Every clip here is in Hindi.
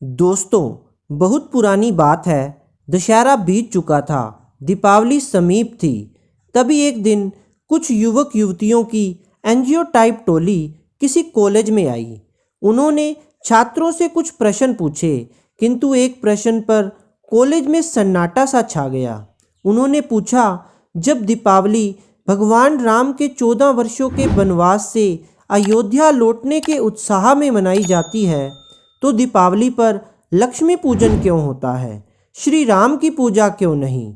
दोस्तों, बहुत पुरानी बात है। दशहरा बीत चुका था, दीपावली समीप थी। तभी एक दिन कुछ युवक युवतियों की एनजीओ टाइप टोली किसी कॉलेज में आई। उन्होंने छात्रों से कुछ प्रश्न पूछे, किंतु एक प्रश्न पर कॉलेज में सन्नाटा सा छा गया। उन्होंने पूछा, जब दीपावली भगवान राम के 14 वर्षों के वनवास से अयोध्या लौटने के उत्साह में मनाई जाती है, तो दीपावली पर लक्ष्मी पूजन क्यों होता है, श्री राम की पूजा क्यों नहीं?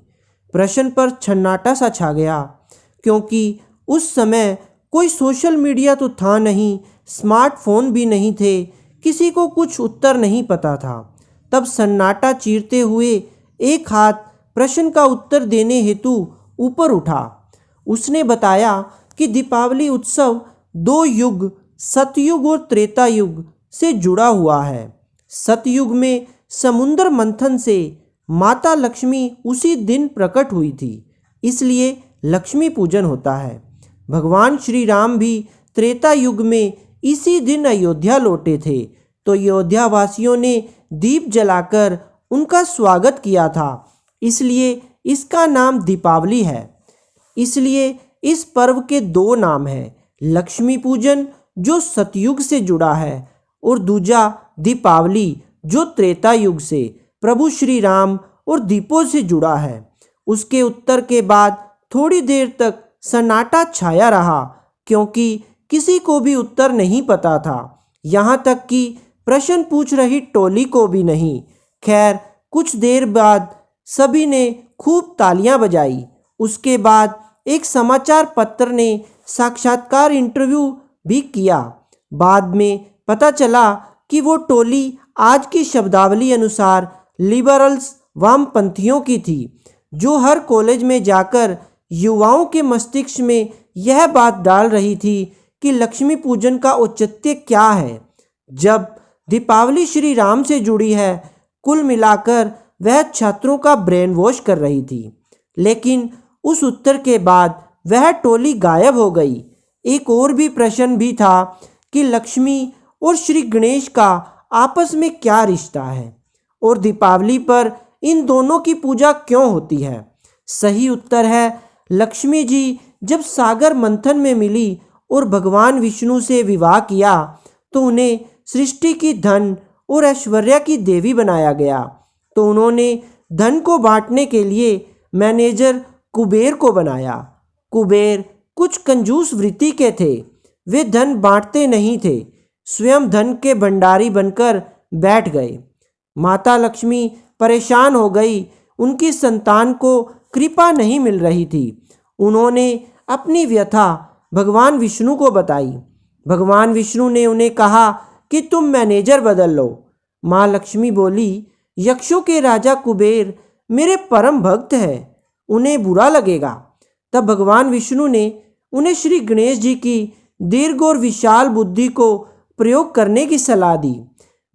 प्रश्न पर सन्नाटा सा छा गया, क्योंकि उस समय कोई सोशल मीडिया तो था नहीं, स्मार्टफोन भी नहीं थे, किसी को कुछ उत्तर नहीं पता था। तब सन्नाटा चीरते हुए एक हाथ प्रश्न का उत्तर देने हेतु ऊपर उठा। उसने बताया कि दीपावली उत्सव 2 युग, सतयुग और त्रेता युग से जुड़ा हुआ है। सतयुग में समुद्र मंथन से माता लक्ष्मी उसी दिन प्रकट हुई थी, इसलिए लक्ष्मी पूजन होता है। भगवान श्री राम भी त्रेता युग में इसी दिन अयोध्या लौटे थे, तो अयोध्या वासियों ने दीप जलाकर उनका स्वागत किया था, इसलिए इसका नाम दीपावली है। इसलिए इस पर्व के 2 नाम हैं, लक्ष्मी पूजन जो सतयुग से जुड़ा है और दूजा दीपावली जो त्रेता युग से प्रभु श्री राम और दीपों से जुड़ा है। उसके उत्तर के बाद थोड़ी देर तक सन्नाटा छाया रहा, क्योंकि किसी को भी उत्तर नहीं पता था, यहाँ तक कि प्रश्न पूछ रही टोली को भी नहीं। खैर, कुछ देर बाद सभी ने खूब तालियां बजाई। उसके बाद एक समाचार पत्र ने साक्षात्कार इंटरव्यू भी किया। बाद में पता चला कि वो टोली आज की शब्दावली अनुसार लिबरल्स, वामपंथियों की थी, जो हर कॉलेज में जाकर युवाओं के मस्तिष्क में यह बात डाल रही थी कि लक्ष्मी पूजन का औचित्य क्या है, जब दीपावली श्री राम से जुड़ी है। कुल मिलाकर वह छात्रों का ब्रेन वॉश कर रही थी। लेकिन उस उत्तर के बाद वह टोली गायब हो गई। एक और भी प्रश्न भी था कि लक्ष्मी और श्री गणेश का आपस में क्या रिश्ता है, और दीपावली पर इन दोनों की पूजा क्यों होती है? सही उत्तर है, लक्ष्मी जी जब सागर मंथन में मिली और भगवान विष्णु से विवाह किया, तो उन्हें सृष्टि की धन और ऐश्वर्य की देवी बनाया गया। तो उन्होंने धन को बांटने के लिए मैनेजर कुबेर को बनाया। कुबेर कुछ कंजूस वृत्ति के थे, वे धन बांटते नहीं थे, स्वयं धन के भंडारी बनकर बैठ गए। माता लक्ष्मी परेशान हो गई, उनकी संतान को कृपा नहीं मिल रही थी। उन्होंने अपनी व्यथा भगवान विष्णु को बताई। भगवान विष्णु ने उन्हें कहा कि तुम मैनेजर बदल लो। माँ लक्ष्मी बोली, यक्षों के राजा कुबेर मेरे परम भक्त हैं, उन्हें बुरा लगेगा। तब भगवान विष्णु ने उन्हें श्री गणेश जी की दीर्घ और विशाल बुद्धि को प्रयोग करने की सलाह दी।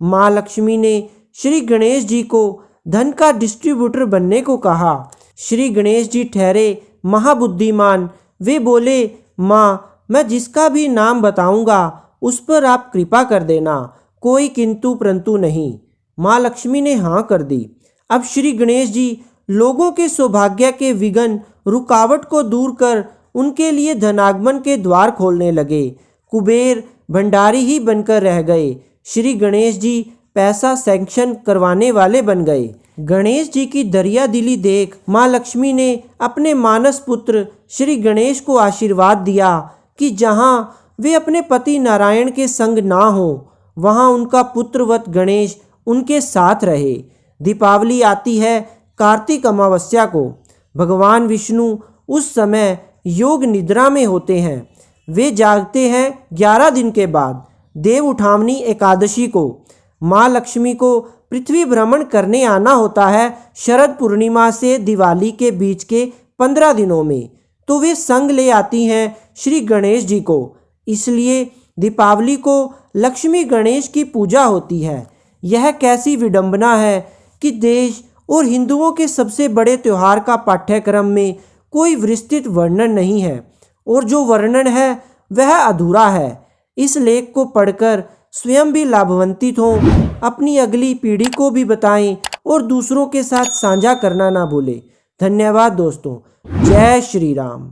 माँ लक्ष्मी ने श्री गणेश जी को धन का डिस्ट्रीब्यूटर बनने को कहा। श्री गणेश जी ठहरे महाबुद्धिमान। वे बोले, माँ, मैं जिसका भी नाम बताऊंगा उस पर आप कृपा कर देना, कोई किंतु परंतु नहीं। माँ लक्ष्मी ने हाँ कर दी। अब श्री गणेश जी लोगों के सौभाग्य के विघ्न, रुकावट को दूर कर उनके लिए धनागमन के द्वार खोलने लगे। कुबेर भंडारी ही बनकर रह गए, श्री गणेश जी पैसा सैंक्शन करवाने वाले बन गए। गणेश जी की दरिया दिली देख माँ लक्ष्मी ने अपने मानस पुत्र श्री गणेश को आशीर्वाद दिया कि जहाँ वे अपने पति नारायण के संग ना हो, वहाँ उनका पुत्रवत गणेश उनके साथ रहे। दीपावली आती है कार्तिक अमावस्या को। भगवान विष्णु उस समय योग निद्रा में होते हैं। वे जागते हैं 11 दिन के बाद, देव उठावनी एकादशी को। माँ लक्ष्मी को पृथ्वी भ्रमण करने आना होता है शरद पूर्णिमा से दिवाली के बीच के 15 दिनों में, तो वे संग ले आती हैं श्री गणेश जी को। इसलिए दीपावली को लक्ष्मी गणेश की पूजा होती है। यह कैसी विडंबना है कि देश और हिंदुओं के सबसे बड़े त्यौहार का पाठ्यक्रम में कोई विस्तृत वर्णन नहीं है, और जो वर्णन है वह अधूरा है। इस लेख को पढ़कर स्वयं भी लाभान्वित हों। अपनी अगली पीढ़ी को भी बताएं और दूसरों के साथ साझा करना ना भूलें। धन्यवाद दोस्तों। जय श्री राम।